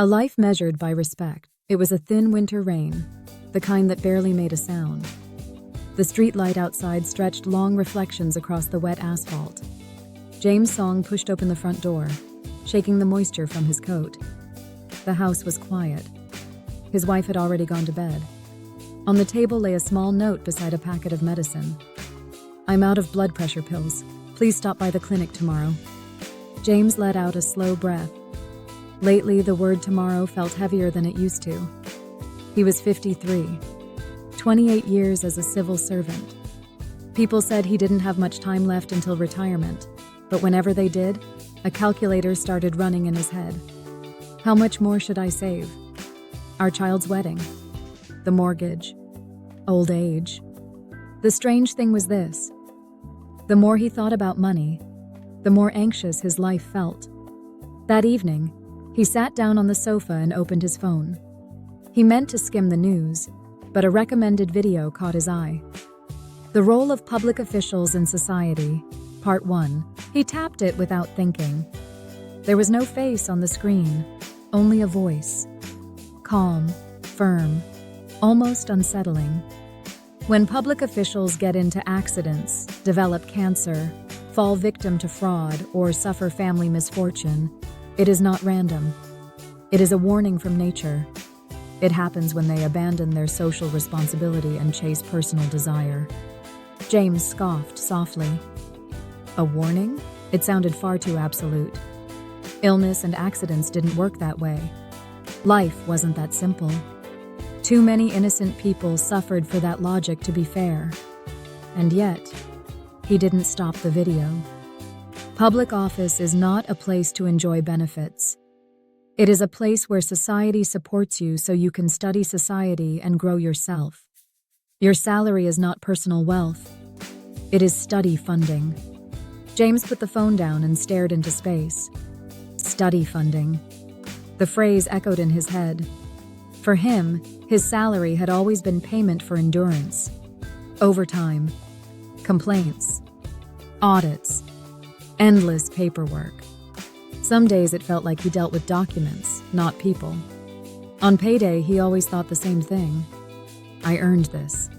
A life measured by respect. It was a thin winter rain, the kind that barely made a sound. The street light outside stretched long reflections across the wet asphalt. James Song pushed open the front door, shaking the moisture from his coat. The house was quiet. His wife had already gone to bed. On the table lay a small note beside a packet of medicine. "I'm out of blood pressure pills. Please stop by the clinic tomorrow." James let out a slow breath. Lately, the word tomorrow felt heavier than it used to. He was 53, 28 years as a civil servant. People said he didn't have much time left until retirement, but whenever they did, a calculator started running in his head. How much more should I save? Our child's wedding, the mortgage, old age. The strange thing was this: the more he thought about money, the more anxious his life felt. That evening, he sat down on the sofa and opened his phone. He meant to skim the news, but a recommended video caught his eye. The Role of Public Officials in Society, Part 1. He tapped it without thinking. There was no face on the screen, only a voice. Calm, firm, almost unsettling. When public officials get into accidents, develop cancer, fall victim to fraud, or suffer family misfortune, it is not random. It is a warning from nature. It happens when they abandon their social responsibility and chase personal desire. James scoffed softly. A warning? It sounded far too absolute. Illness and accidents didn't work that way. Life wasn't that simple. Too many innocent people suffered for that logic to be fair. And yet, he didn't stop the video. Public office is not a place to enjoy benefits. It is a place where society supports you so you can study society and grow yourself. Your salary is not personal wealth. It is study funding. James put the phone down and stared into space. Study funding. The phrase echoed in his head. For him, his salary had always been payment for endurance. Overtime. Complaints. Audits. Endless paperwork. Some days it felt like he dealt with documents, not people. On payday, he always thought the same thing. I earned this.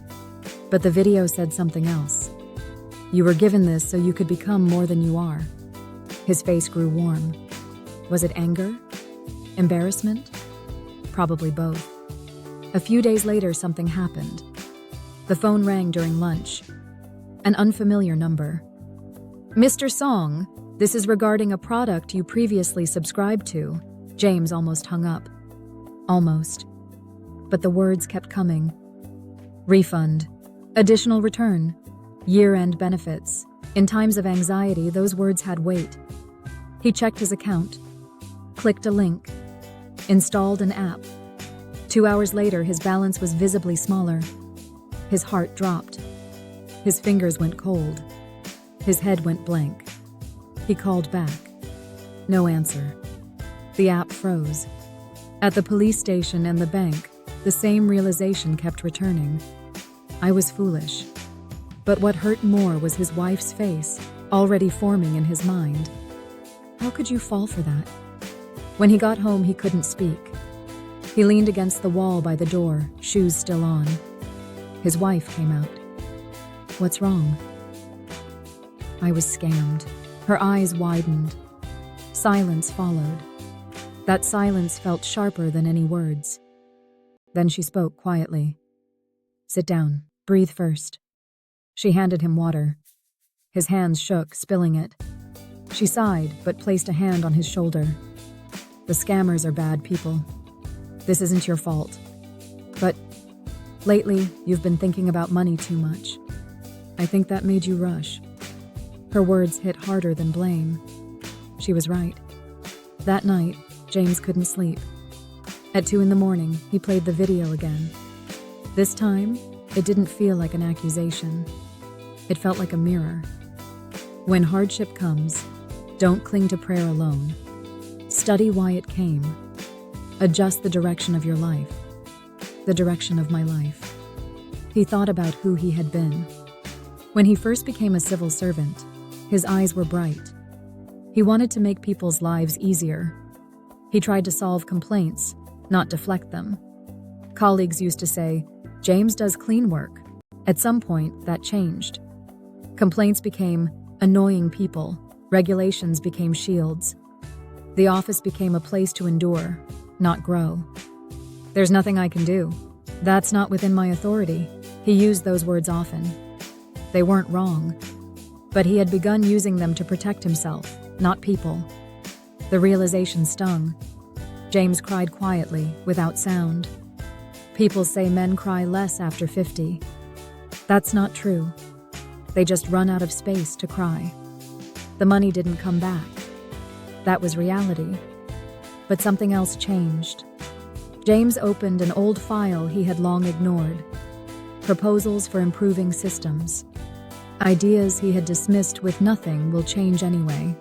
But the video said something else. You were given this so you could become more than you are. His face grew warm. Was it anger? Embarrassment? Probably both. A few days later, something happened. The phone rang during lunch. An unfamiliar number. "Mr. Song, this is regarding a product you previously subscribed to." James almost hung up. Almost. But the words kept coming. Refund. Additional return. Year-end benefits. In times of anxiety, those words had weight. He checked his account. Clicked a link. Installed an app. 2 hours later, his balance was visibly smaller. His heart dropped. His fingers went cold. His head went blank. He called back. No answer. The app froze. At the police station and the bank, the same realization kept returning. I was foolish. But what hurt more was his wife's face, already forming in his mind. How could you fall for that? When he got home, he couldn't speak. He leaned against the wall by the door, shoes still on. His wife came out. What's wrong? I was scammed. Her eyes widened. Silence followed. That silence felt sharper than any words. Then she spoke quietly. Sit down. Breathe first. She handed him water. His hands shook, spilling it. She sighed, but placed a hand on his shoulder. The scammers are bad people. This isn't your fault. But lately, you've been thinking about money too much. I think that made you rush. Her words hit harder than blame. She was right. That night, James couldn't sleep. At 2 a.m, he played the video again. This time, it didn't feel like an accusation. It felt like a mirror. When hardship comes, don't cling to prayer alone. Study why it came. Adjust the direction of your life. The direction of my life. He thought about who he had been. When he first became a civil servant, his eyes were bright. He wanted to make people's lives easier. He tried to solve complaints, not deflect them. Colleagues used to say, "James does clean work." At some point, that changed. Complaints became annoying people. Regulations became shields. The office became a place to endure, not grow. "There's nothing I can do. That's not within my authority." He used those words often. They weren't wrong, but he had begun using them to protect himself, not people. The realization stung. James cried quietly, without sound. People say men cry less after 50. That's not true. They just run out of space to cry. The money didn't come back. That was reality. But something else changed. James opened an old file he had long ignored. Proposals for improving systems. Ideas he had dismissed with "nothing will change anyway."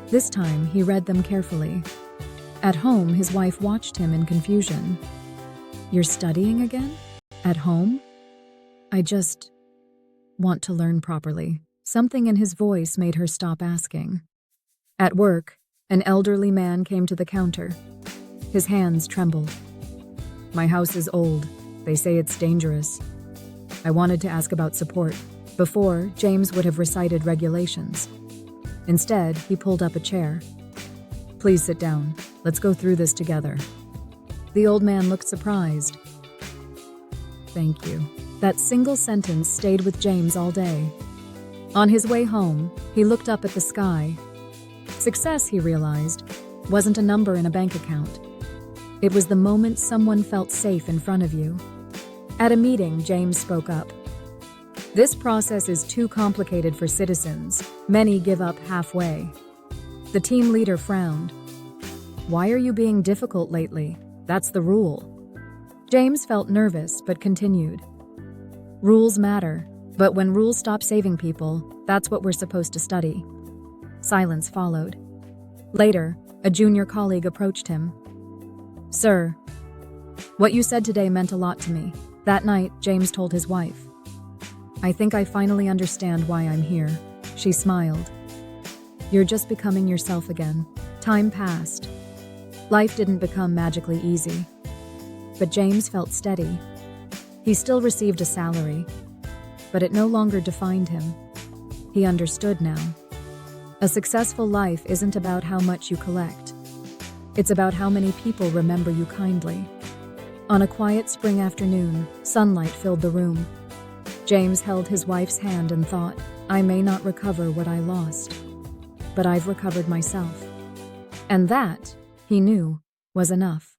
This time, he read them carefully. At home, his wife watched him in confusion. "You're studying again? At home?" "I just want to learn properly." Something in his voice made her stop asking. At work, an elderly man came to the counter. His hands trembled. "My house is old. They say it's dangerous." I wanted to ask about support. Before, James would have recited regulations. Instead, he pulled up a chair. "Please sit down. Let's go through this together." The old man looked surprised. "Thank you." That single sentence stayed with James all day. On his way home, he looked up at the sky. Success, he realized, wasn't a number in a bank account. It was the moment someone felt safe in front of you. At a meeting, James spoke up. "This process is too complicated for citizens. Many give up halfway." The team leader frowned. "Why are you being difficult lately? That's the rule." James felt nervous but continued. "Rules matter, but when rules stop saving people, that's what we're supposed to study." Silence followed. Later, a junior colleague approached him. "Sir, what you said today meant a lot to me." That night, James told his wife. "I think I finally understand why I'm here." She smiled. "You're just becoming yourself again." Time passed. Life didn't become magically easy. But James felt steady. He still received a salary, but it no longer defined him. He understood now. A successful life isn't about how much you collect. It's about how many people remember you kindly. On a quiet spring afternoon, sunlight filled the room. James held his wife's hand and thought, "I may not recover what I lost, but I've recovered myself." And that, he knew, was enough.